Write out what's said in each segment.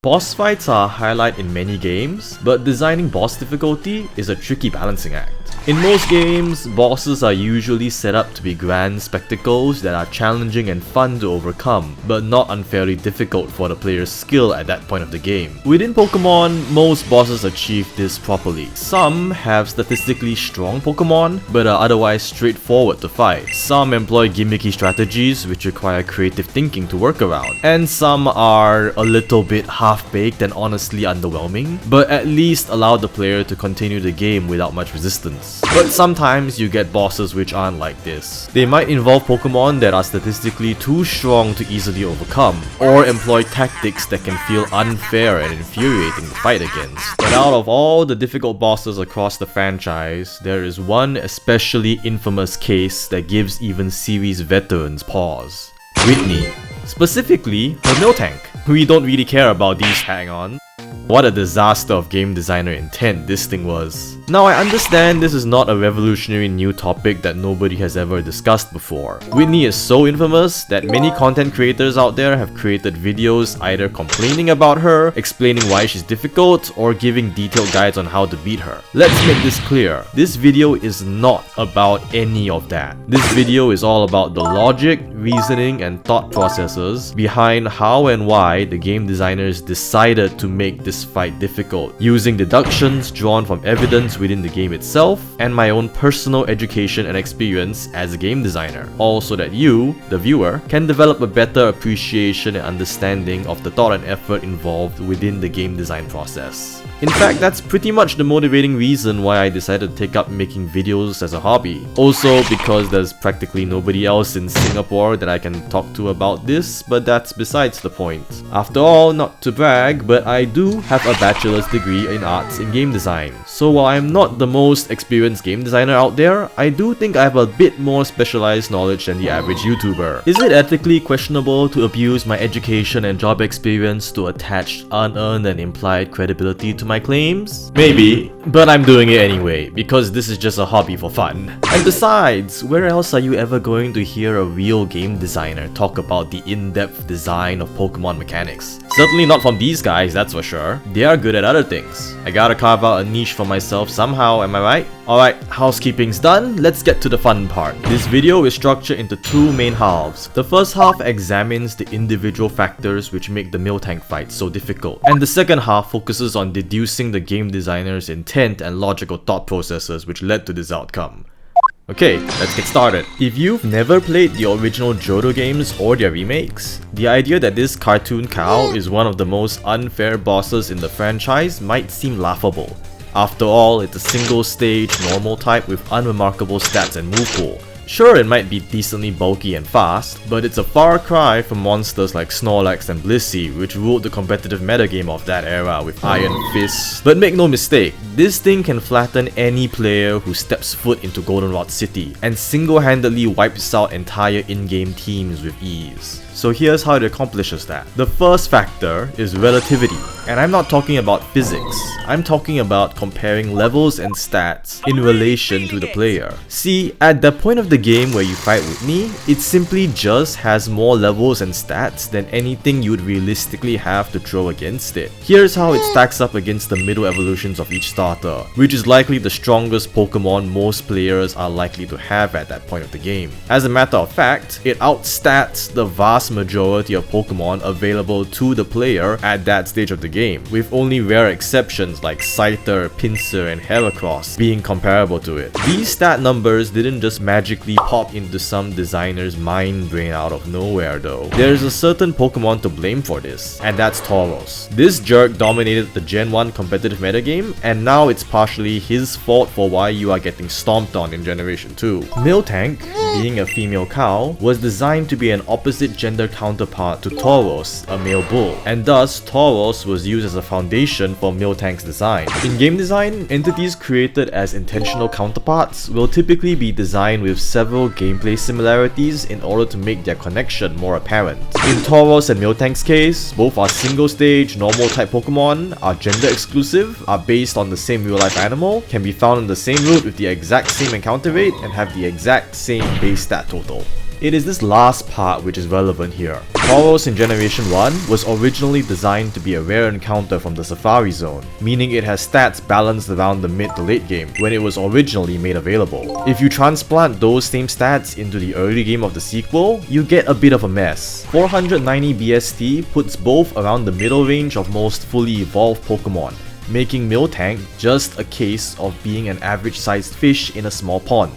Boss fights are a highlight in many games, but designing boss difficulty is a tricky balancing act. In most games, bosses are usually set up to be grand spectacles that are challenging and fun to overcome, but not unfairly difficult for the player's skill at that point of the game. Within Pokemon, most bosses achieve this properly. Some have statistically strong Pokemon, but are otherwise straightforward to fight. Some employ gimmicky strategies which require creative thinking to work around. And some are a little bit half-baked and honestly underwhelming, but at least allow the player to continue the game without much resistance. But sometimes you get bosses which aren't like this. They might involve Pokemon that are statistically too strong to easily overcome, or employ tactics that can feel unfair and infuriating to fight against. But out of all the difficult bosses across the franchise, there is one especially infamous case that gives even series veterans pause. Whitney. Specifically, her Miltank. We don't really care about these hang-ons. What a disaster of game designer intent this thing was. Now I understand this is not a revolutionary new topic that nobody has ever discussed before. Whitney is so infamous that many content creators out there have created videos either complaining about her, explaining why she's difficult, or giving detailed guides on how to beat her. Let's make this clear. This video is not about any of that. This video is all about the logic, reasoning, and thought processes behind how and why the game designers decided to make this fight difficult, using deductions drawn from evidence within the game itself and my own personal education and experience as a game designer, all so that you, the viewer, can develop a better appreciation and understanding of the thought and effort involved within the game design process. In fact, that's pretty much the motivating reason why I decided to take up making videos as a hobby. Also because there's practically nobody else in Singapore that I can talk to about this, but that's besides the point. After all, not to brag, but I do have a bachelor's degree in arts in game design. So while I'm not the most experienced game designer out there, I do think I have a bit more specialized knowledge than the average YouTuber. Is it ethically questionable to abuse my education and job experience to attach unearned and implied credibility to my claims? Maybe, but I'm doing it anyway, because this is just a hobby for fun. And besides, where else are you ever going to hear a real game designer talk about the in-depth design of Pokemon mechanics? Certainly not from these guys, that's for sure. They are good at other things. I gotta carve out a niche for myself somehow, am I right? Alright, housekeeping's done, let's get to the fun part. This video is structured into two main halves. The first half examines the individual factors which make the Miltank fight so difficult, and the second half focuses on deducing the game designer's intent and logical thought processes which led to this outcome. Okay, let's get started. If you've never played the original Johto games or their remakes, the idea that this cartoon cow is one of the most unfair bosses in the franchise might seem laughable. After all, it's a single stage, normal type with unremarkable stats and move pool. Sure, it might be decently bulky and fast, but it's a far cry from monsters like Snorlax and Blissey, which ruled the competitive metagame of that era with Iron Fists. But make no mistake, this thing can flatten any player who steps foot into Goldenrod City, and single-handedly wipes out entire in-game teams with ease. So here's how it accomplishes that. The first factor is relativity, and I'm not talking about physics. I'm talking about comparing levels and stats in relation to the player. See, at the point of the game where you fight Whitney, it simply just has more levels and stats than anything you'd realistically have to throw against it. Here's how it stacks up against the middle evolutions of each starter, which is likely the strongest Pokemon most players are likely to have at that point of the game. As a matter of fact, it outstats the vast majority of Pokemon available to the player at that stage of the game, with only rare exceptions like Scyther, Pinsir, and Heracross being comparable to it. These stat numbers didn't just magically pop into some designer's mind brain out of nowhere though. There's a certain Pokemon to blame for this, and that's Tauros. This jerk dominated the Gen 1 competitive metagame, and now it's partially his fault for why you are getting stomped on in Generation 2. Miltank, being a female cow, was designed to be an opposite gender counterpart to Tauros, a male bull, and thus Tauros was used as a foundation for Miltank's design. In game design, entities created as intentional counterparts will typically be designed with several gameplay similarities in order to make their connection more apparent. In Tauros and Miltank's case, both are single-stage, normal-type Pokemon, are gender-exclusive, are based on the same real-life animal, can be found in the same route with the exact same encounter rate, and have the exact same base stat total. It is this last part which is relevant here. Tauros in Generation 1 was originally designed to be a rare encounter from the Safari Zone, meaning it has stats balanced around the mid to late game when it was originally made available. If you transplant those same stats into the early game of the sequel, you get a bit of a mess. 490 BST puts both around the middle range of most fully evolved Pokemon, making Miltank just a case of being an average-sized fish in a small pond.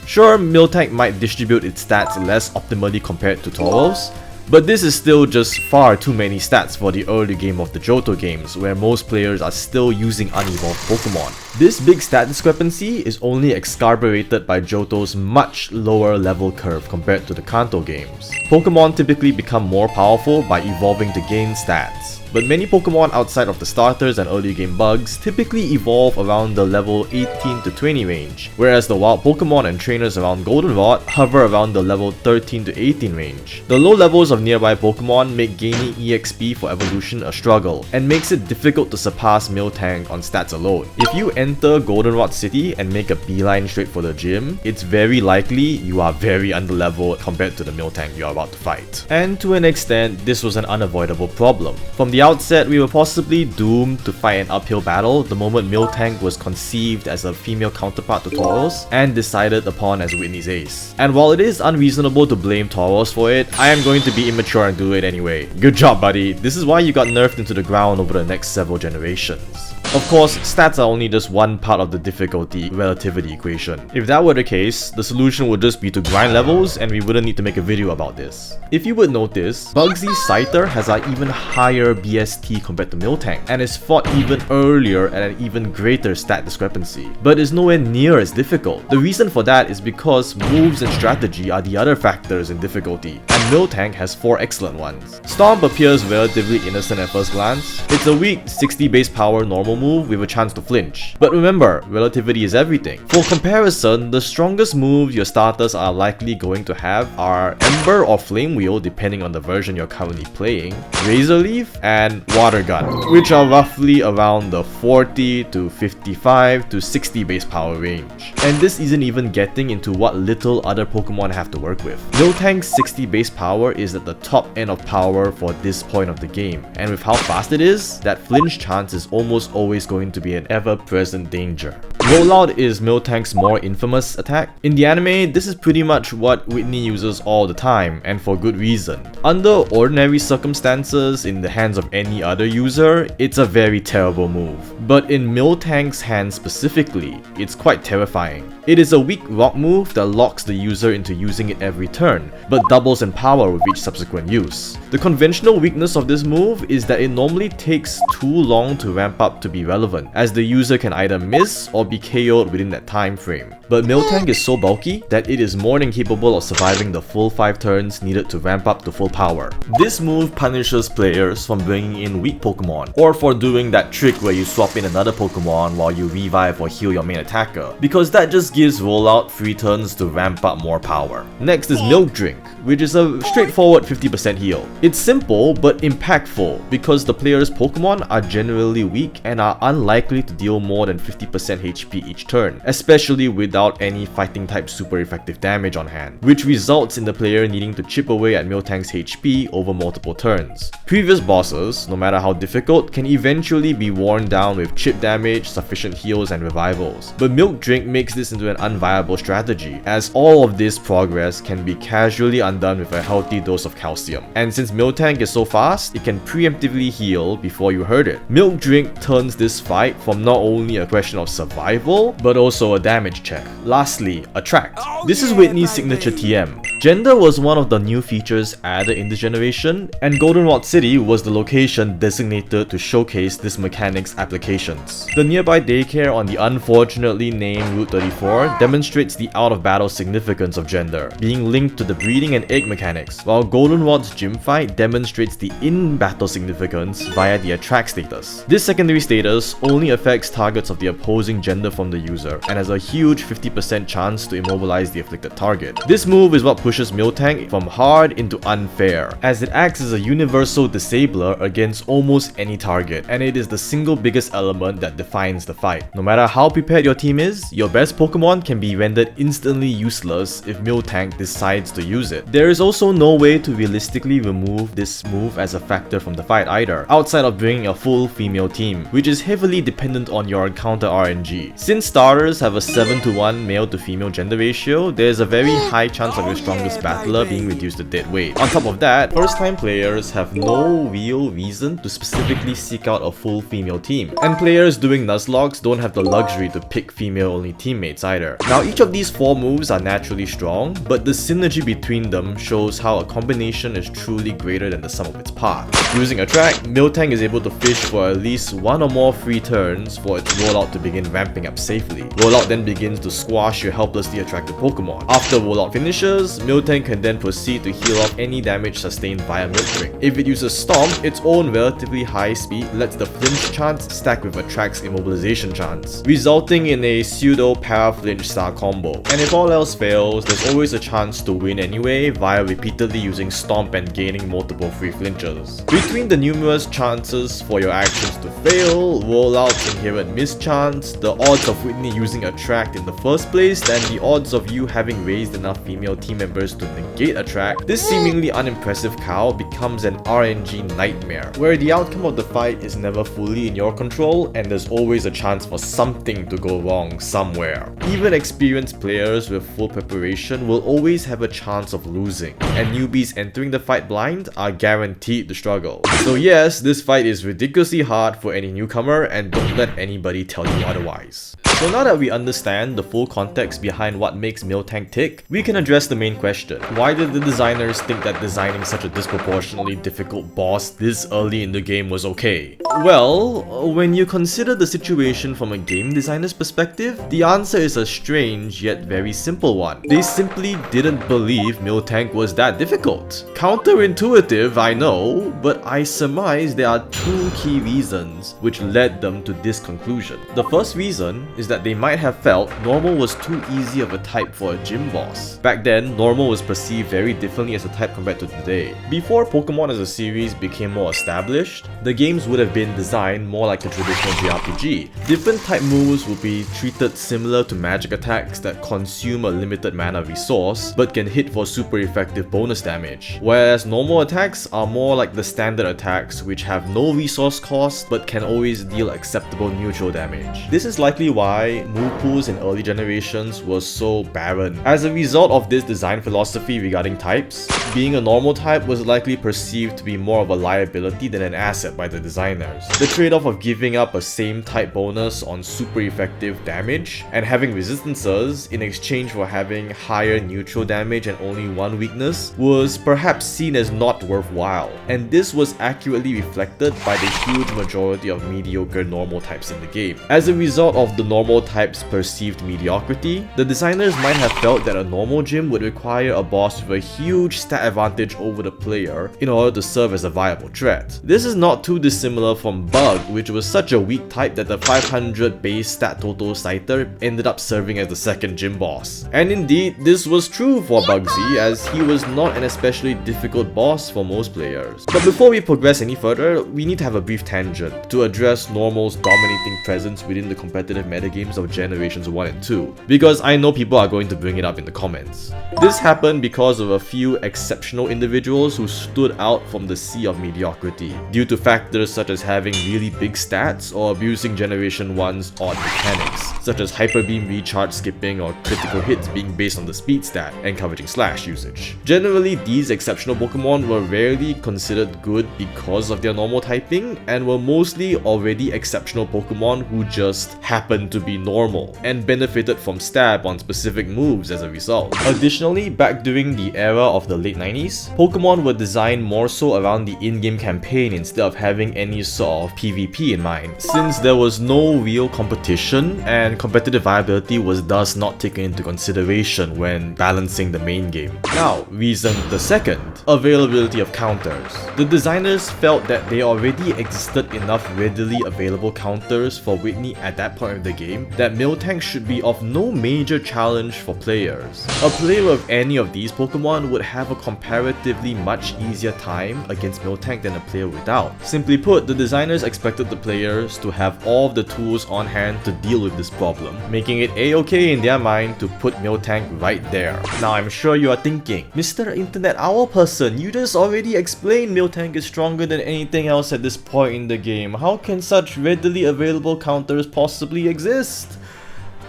Sure, Miltank might distribute its stats less optimally compared to Tauros, but this is still just far too many stats for the early game of the Johto games, where most players are still using unevolved Pokemon. This big stat discrepancy is only exacerbated by Johto's much lower level curve compared to the Kanto games. Pokemon typically become more powerful by evolving to gain stats, but many Pokemon outside of the starters and early game bugs typically evolve around the level 18 to 20 range, whereas the wild Pokemon and trainers around Goldenrod hover around the level 13 to 18 range. The low levels of nearby Pokemon make gaining EXP for evolution a struggle, and makes it difficult to surpass Miltank on stats alone. If you enter Goldenrod City and make a beeline straight for the gym, it's very likely you are very underleveled compared to the Miltank you are about to fight. And to an extent, this was an unavoidable problem. From the outset, we were possibly doomed to fight an uphill battle the moment Miltank was conceived as a female counterpart to Tauros and decided upon as Whitney's ace. And while it is unreasonable to blame Tauros for it, I am going to be immature and do it anyway. Good job, buddy. This is why you got nerfed into the ground over the next several generations. Of course, stats are only just one part of the difficulty relativity equation. If that were the case, the solution would just be to grind levels and we wouldn't need to make a video about this. If you would notice, Bugsy's Scyther has an even higher BST compared to Miltank and is fought even earlier at an even greater stat discrepancy, but is nowhere near as difficult. The reason for that is because moves and strategy are the other factors in difficulty, and Miltank has 4 excellent ones. Stomp appears relatively innocent at first glance. It's a weak 60 base power normal move with a chance to flinch. But remember, relativity is everything. For comparison, the strongest moves your starters are likely going to have are Ember or Flame Wheel depending on the version you're currently playing, Razor Leaf, and Water Gun, which are roughly around the 40 to 55 to 60 base power range. And this isn't even getting into what little other Pokemon have to work with. Miltank's 60 base power is at the top end of power for this point of the game, and with how fast it is, that flinch chance is almost always going to be an ever-present danger. Rollout is Miltank's more infamous attack. In the anime, this is pretty much what Whitney uses all the time, and for good reason. Under ordinary circumstances, in the hands of any other user, it's a very terrible move. But in Miltank's hands specifically, it's quite terrifying. It is a weak rock move that locks the user into using it every turn, but doubles in power with each subsequent use. The conventional weakness of this move is that it normally takes too long to ramp up to be relevant, as the user can either miss or be KO'd within that time frame. But Miltank is so bulky that it is more than capable of surviving the full 5 turns needed to ramp up to full power. This move punishes players from bringing in weak Pokemon, or for doing that trick where you swap in another Pokemon while you revive or heal your main attacker, because that just gives rollout free turns to ramp up more power. Next is Milk Drink, which is a straightforward 50% heal. It's simple but impactful because the player's Pokemon are generally weak and are unlikely to deal more than 50% HP each turn, especially without any fighting type super effective damage on hand, which results in the player needing to chip away at Miltank's HP over multiple turns. Previous bosses, no matter how difficult, can eventually be worn down with chip damage, sufficient heals, and revivals, but Milk Drink makes this into an unviable strategy, as all of this progress can be casually undone with a healthy dose of calcium. And since Miltank is so fast, it can preemptively heal before you hurt it. Milk Drink turns this fight from not only a question of survival, but also a damage check. Lastly, Attract. This is Whitney's signature TM. Gender was one of the new features added in this generation, and Goldenrod City was the location designated to showcase this mechanic's application. locations. The nearby daycare on the unfortunately named Route 34 demonstrates the out-of-battle significance of gender, being linked to the breeding and egg mechanics, while Goldenrod's gym fight demonstrates the in-battle significance via the attract status. This secondary status only affects targets of the opposing gender from the user, and has a huge 50% chance to immobilize the afflicted target. This move is what pushes Miltank from hard into unfair, as it acts as a universal disabler against almost any target, and it is the single biggest element that defines the fight. No matter how prepared your team is, your best Pokemon can be rendered instantly useless if Miltank decides to use it. There is also no way to realistically remove this move as a factor from the fight either, outside of bringing a full female team, which is heavily dependent on your encounter RNG. Since starters have a 7:1 male to female gender ratio, there is a very high chance of your strongest battler being reduced to dead weight. On top of that, first time players have no real reason to specifically seek out a full female team, and players doing Nuzlockes don't have the luxury to pick female only teammates either. Now each of these 4 moves are naturally strong, but the synergy between them shows how a combination is truly greater than the sum of its parts. Using Attract, Miltank is able to fish for at least 1 or more free turns for its rollout to begin ramping up safely. Rollout then begins to squash your helplessly attracted Pokemon. After rollout finishes, Miltank can then proceed to heal off any damage sustained via Milk Drink. If it uses Stomp, its own relatively high speed lets the flinch chance stack with Attract's immobilization chance, resulting in a pseudo para-flinch style combo. And if all else fails, there's always a chance to win anyway via repeatedly using Stomp and gaining multiple free flinches. Between the numerous chances for your actions to fail, rollout's inherent mischance, the odds of Whitney using Attract in the first place, and the odds of you having raised enough female team members to negate Attract, this seemingly unimpressive cow becomes an RNG nightmare, where the outcome of the fight is never fully in your control and there's always a chance for something to go wrong somewhere. Even experienced players with full preparation will always have a chance of losing, and newbies entering the fight blind are guaranteed to struggle. So yes, this fight is ridiculously hard for any newcomer, and don't let anybody tell you otherwise. So now that we understand the full context behind what makes Miltank tick, we can address the main question. Why did the designers think that designing such a disproportionately difficult boss this early in the game was okay? Well, when you consider the situation from a game designer's perspective, the answer is a strange yet very simple one. They simply didn't believe Miltank was that difficult. Counterintuitive, I know, but I surmise there are 2 key reasons which led them to this conclusion. The first reason is that they might have felt normal was too easy of a type for a gym boss. Back then, normal was perceived very differently as a type compared to today. Before Pokemon as a series became more established, the games would have been designed more like a traditional JRPG. Different type moves would be treated similar to magic attacks that consume a limited mana resource but can hit for super effective bonus damage, whereas normal attacks are more like the standard attacks which have no resource cost but can always deal acceptable neutral damage. This is likely why move pools in early generations were so barren. As a result of this design philosophy regarding types, being a normal type was likely perceived to be more of a liability than an asset by the designers. The trade-off of giving up a same type bonus on super effective damage and having resistances in exchange for having higher neutral damage and only 1 weakness was perhaps seen as not worthwhile, and this was accurately reflected by the huge majority of mediocre normal types in the game. As a result of the normal type's perceived mediocrity, the designers might have felt that a normal gym would require a boss with a huge stat advantage over the player in order to serve as a viable threat. This is not too dissimilar from Bug, which was such a weak type that the 500 base stat total Scyther ended up serving as the second gym boss. And indeed, this was true for Bugsy, as he was not an especially difficult boss for most players. But before we progress any further, we need to have a brief tangent to address Normal's dominating presence within the competitive metagames of Generations 1 and 2, because I know people are going to bring it up in the comments. This happened because of a few exceptional individuals who stood out from the sea of mediocrity, due to factors such as having really big stats or abusing Generation 1's odd mechanics, such as Hyper Beam recharge skipping or critical hits being based on the speed stat and coverage slash usage. Generally, these exceptional Pokemon were rarely considered good because of their normal typing, and were mostly already exceptional Pokemon who just happened to to be normal, and benefited from stab on specific moves as a result. Additionally, back during the era of the late 90s, Pokemon were designed more so around the in-game campaign instead of having any sort of PvP in mind, since there was no real competition and competitive viability was thus not taken into consideration when balancing the main game. Now, reason the second, availability of counters. The designers felt that they already existed enough readily available counters for Whitney at that point of the game that Miltank should be of no major challenge for players. A player of any of these Pokemon would have a comparatively much easier time against Miltank than a player without. Simply put, the designers expected the players to have all of the tools on hand to deal with this problem, making it a-okay in their mind to put Miltank right there. Now I'm sure you are thinking, Mr. Internet Owl person, you just already explained Miltank is stronger than anything else at this point in the game. How can such readily available counters possibly exist?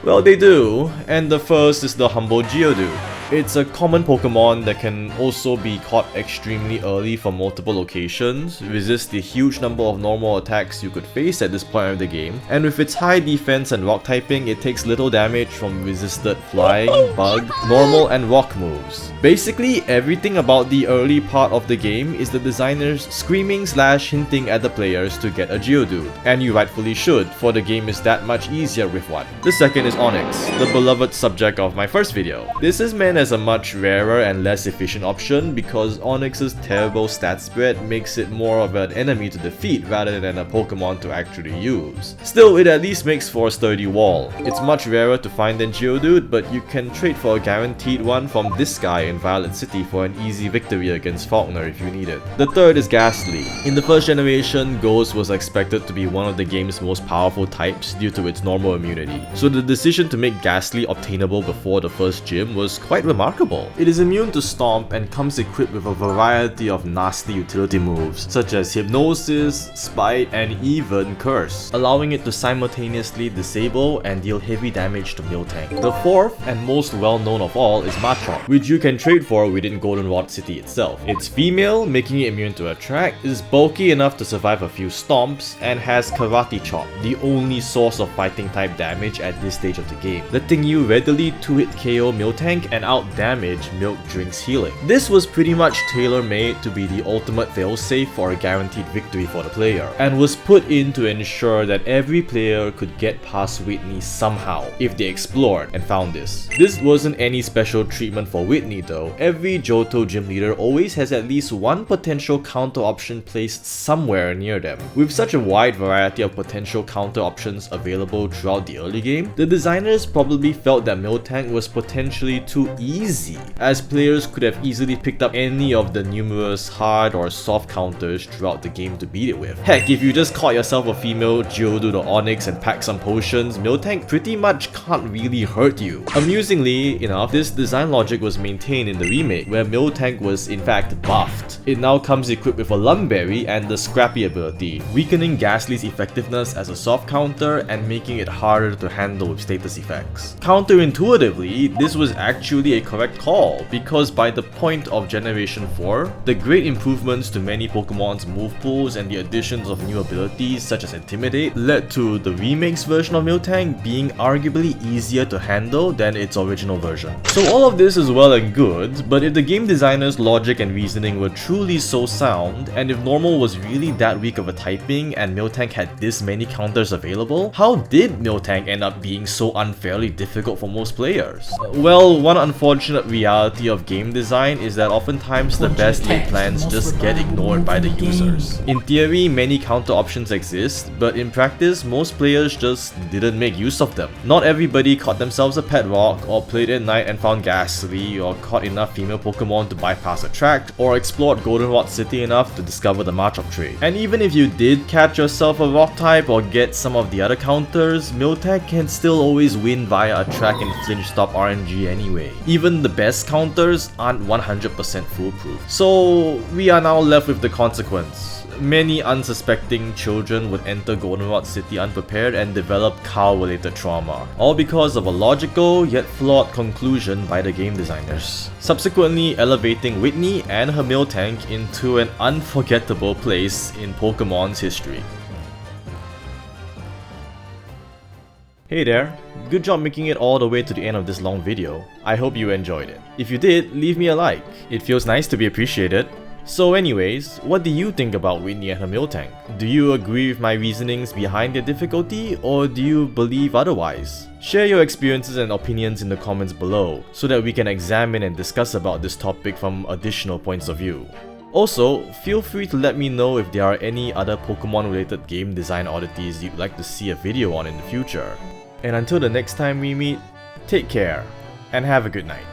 Well, they do, and the first is the humble Geodude. It's a common Pokemon that can also be caught extremely early from multiple locations, resist the huge number of normal attacks you could face at this point of the game, and with its high defense and rock typing, it takes little damage from resisted flying, bug, normal and rock moves. Basically, everything about the early part of the game is the designers screaming/hinting at the players to get a Geodude, and you rightfully should, for the game is that much easier with one. The second is Onix, the beloved subject of my first video. This is meant as a much rarer and less efficient option because Onix's terrible stat spread makes it more of an enemy to defeat rather than a Pokemon to actually use. Still, it at least makes for a sturdy wall. It's much rarer to find than Geodude, but you can trade for a guaranteed one from this guy in Violet City for an easy victory against Faulkner if you need it. The third is Ghastly. In the first generation, Ghost was expected to be one of the game's most powerful types due to its normal immunity, so the decision to make Ghastly obtainable before the first gym was quite remarkable. It is immune to Stomp and comes equipped with a variety of nasty utility moves such as Hypnosis, Spite, and even Curse, allowing it to simultaneously disable and deal heavy damage to Miltank. The fourth and most well-known of all is Machop, which you can trade for within Goldenrod City itself. It's female, making it immune to Attract, is bulky enough to survive a few stomps, and has Karate Chop, the only source of fighting type damage at this stage of the game, letting you readily 2-hit KO Miltank and out-damage Milk Drink's healing. This was pretty much tailor-made to be the ultimate failsafe for a guaranteed victory for the player, and was put in to ensure that every player could get past Whitney somehow if they explored and found this. This wasn't any special treatment for Whitney though. Every Johto gym leader always has at least one potential counter option placed somewhere near them. With such a wide variety of potential counter options available throughout the early game, the designers probably felt that Miltank was potentially too easy, as players could have easily picked up any of the numerous hard or soft counters throughout the game to beat it with. Heck, if you just caught yourself a female Geodude or Onix and packed some potions, Miltank pretty much can't really hurt you. Amusingly enough, this design logic was maintained in the remake, where Miltank was in fact buffed. It now comes equipped with a Lumberry and the Scrappy ability, weakening Ghastly's effectiveness as a soft counter and making it harder to handle with status effects. Counterintuitively, this was actually a correct call, because by the point of Generation 4, the great improvements to many Pokemon's move pools and the additions of new abilities such as Intimidate led to the remake's version of Miltank being arguably easier to handle than its original version. So all of this is well and good, but if the game designer's logic and reasoning were truly so sound, and if normal was really that weak of a typing and Miltank had this many counters available, how did Miltank end up being so unfairly difficult for most players? Well, one unfortunate reality of game design is that oftentimes the best laid plans just get ignored by the users. In theory, many counter options exist, but in practice, most players just didn't make use of them. Not everybody caught themselves a pet rock, or played at night and found Ghastly, or caught enough female Pokemon to bypass Attract, or explored Goldenrod City enough to discover the Machop trait. And even if you did catch yourself a rock type or get some of the other counters, Miltank can still always win via Attract and Flinch Stop RNG anyway. Even the best counters aren't 100% foolproof. So we are now left with the consequence. Many unsuspecting children would enter Goldenrod City unprepared and develop cow-related trauma, all because of a logical yet flawed conclusion by the game designers, subsequently elevating Whitney and her Miltank into an unforgettable place in Pokemon's history. Hey there, good job making it all the way to the end of this long video. I hope you enjoyed it. If you did, leave me a like. It feels nice to be appreciated. So anyways, what do you think about Whitney and her Miltank? Do you agree with my reasonings behind their difficulty, or do you believe otherwise? Share your experiences and opinions in the comments below, so that we can examine and discuss about this topic from additional points of view. Also, feel free to let me know if there are any other Pokemon related game design oddities you'd like to see a video on in the future. And until the next time we meet, take care, and have a good night.